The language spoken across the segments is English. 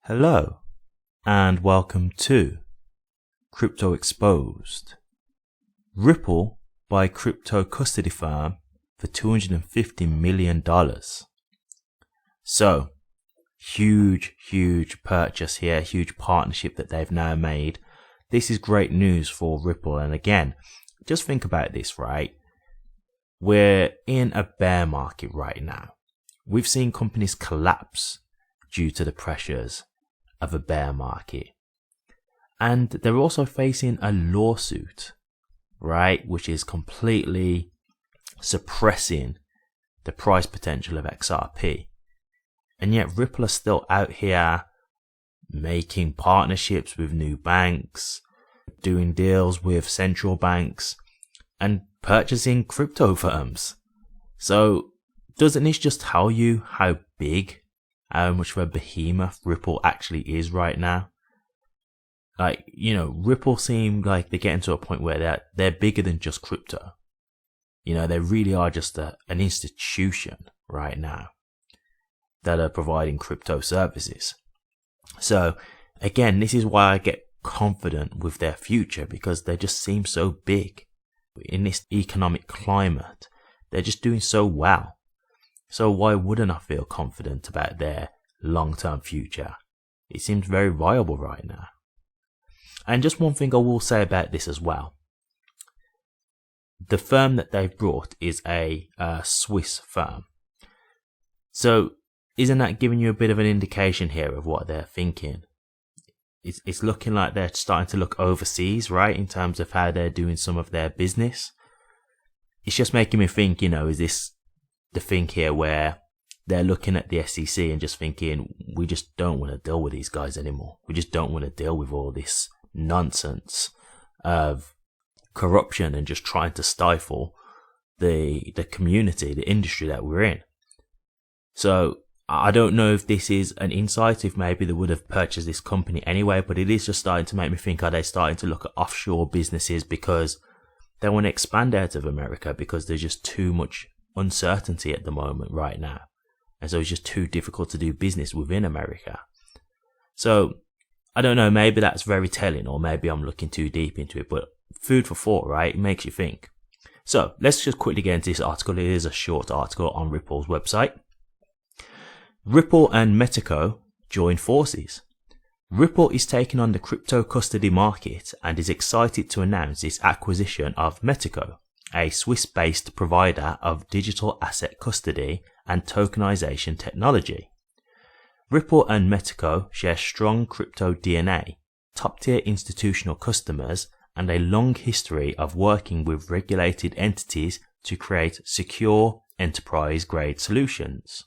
Hello, and welcome to Crypto Exposed. Ripple buy crypto custody firm for $250 million. So, huge purchase here, huge partnership that they've now made. This is great news for Ripple. And again, just think about this, right? We're in a bear market right now. We've seen companies collapse due to the pressures of a bear market. And they're also facing a lawsuit, right? Which is completely suppressing the price potential of XRP. And yet Ripple are still out here making partnerships with new banks, doing deals with central banks, and purchasing crypto firms. So doesn't this just tell you how big, how much of a behemoth Ripple actually is right now? Like, Ripple seem like they're getting to a point where they're bigger than just crypto. They really are just an institution right now that are providing crypto services. So again, this is why I get confident with their future, because they just seem so big in this economic climate. They're just doing so well. So why wouldn't I feel confident about their long-term future? It seems very viable right now. And just one thing I will say about this as well. The firm that they've brought is a Swiss firm. So isn't that giving you a bit of an indication here of what they're thinking? It's looking like they're starting to look overseas, right, in terms of how they're doing some of their business. It's just making me think, is this the thing here where they're looking at the SEC and just thinking, we just don't want to deal with these guys anymore. We just don't want to deal with all this nonsense of corruption and just trying to stifle the community, the industry that we're in. So I don't know if this is an insight, if maybe they would have purchased this company anyway, but it is just starting to make me think, are they starting to look at offshore businesses because they want to expand out of America because there's just too much uncertainty at the moment right now. And so it's just too difficult to do business within America. So I don't know, maybe that's very telling, or maybe I'm looking too deep into it, but food for thought, right? It makes you think. So let's just quickly get into this article. It is a short article on Ripple's website. Ripple and Metaco join forces. Ripple is taking on the crypto custody market and is excited to announce its acquisition of Metaco, a Swiss-based provider of digital asset custody and tokenization technology. Ripple and Metaco share strong crypto DNA, top-tier institutional customers, and a long history of working with regulated entities to create secure, enterprise-grade solutions.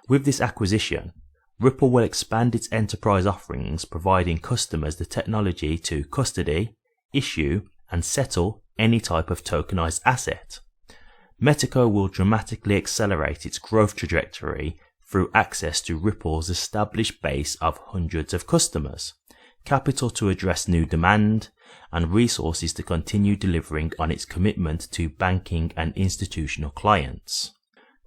With this acquisition, Ripple will expand its enterprise offerings, providing customers the technology to custody, issue, and settle any type of tokenized asset. Metaco will dramatically accelerate its growth trajectory through access to Ripple's established base of hundreds of customers, capital to address new demand, and resources to continue delivering on its commitment to banking and institutional clients.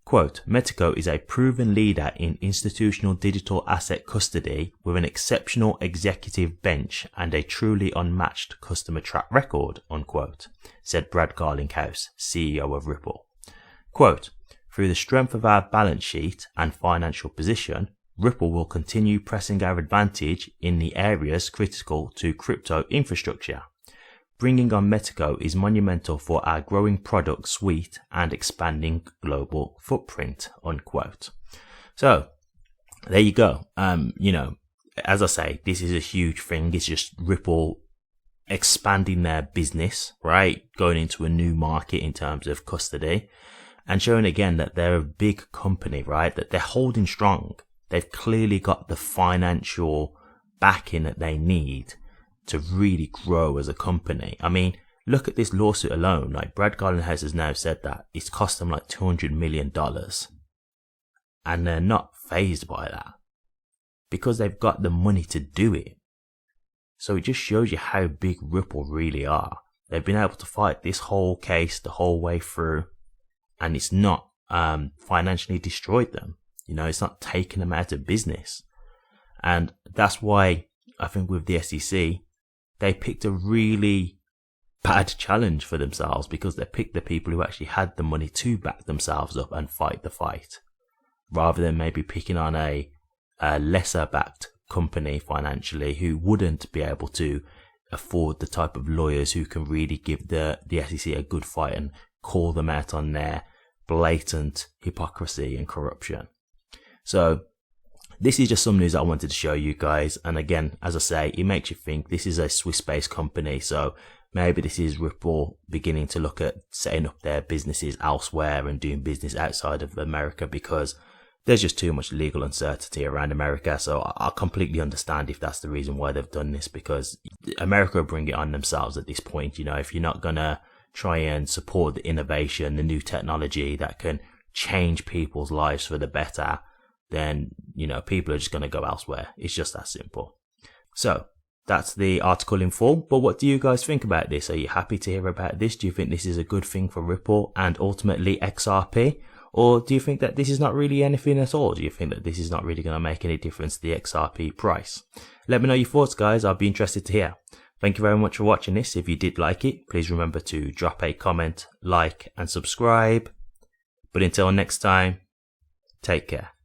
Quote, Metaco is a proven leader in institutional digital asset custody with an exceptional executive bench and a truly unmatched customer track record, unquote, said Brad Garlinghouse, CEO of Ripple. Quote, through the strength of our balance sheet and financial position, Ripple will continue pressing our advantage in the areas critical to crypto infrastructure. Bringing on Metaco is monumental for our growing product suite and expanding global footprint, unquote. So there you go. As I say, this is a huge thing. It's just Ripple expanding their business, right? Going into a new market in terms of custody and showing again that they're a big company, right? That they're holding strong. They've clearly got the financial backing that they need to really grow as a company. I mean, look at this lawsuit alone. Like Brad Garlinghouse has now said that it's cost them like $200 million. And they're not fazed by that because they've got the money to do it. So it just shows you how big Ripple really are. They've been able to fight this whole case the whole way through, and it's not financially destroyed them. It's not taking them out of business. And that's why I think with the SEC, they picked a really bad challenge for themselves, because they picked the people who actually had the money to back themselves up and fight the fight, rather than maybe picking on a lesser backed company financially who wouldn't be able to afford the type of lawyers who can really give the SEC a good fight and call them out on their blatant hypocrisy and corruption. So this is just some news that I wanted to show you guys. And again, as I say, it makes you think. This is a Swiss-based company, so maybe this is Ripple beginning to look at setting up their businesses elsewhere and doing business outside of America, because there's just too much legal uncertainty around America. So I completely understand if that's the reason why they've done this, because America will bring it on themselves at this point. You know, if you're not going to try and support the innovation, the new technology that can change people's lives for the better, then, you know, people are just going to go elsewhere. It's just that simple. So that's the article in full. But what do you guys think about this? Are you happy to hear about this? Do you think this is a good thing for Ripple and ultimately XRP? Or do you think that this is not really anything at all? Do you think that this is not really going to make any difference to the XRP price? Let me know your thoughts, guys. I'll be interested to hear. Thank you very much for watching this. If you did like it, please remember to drop a comment, like, and subscribe. But until next time, take care.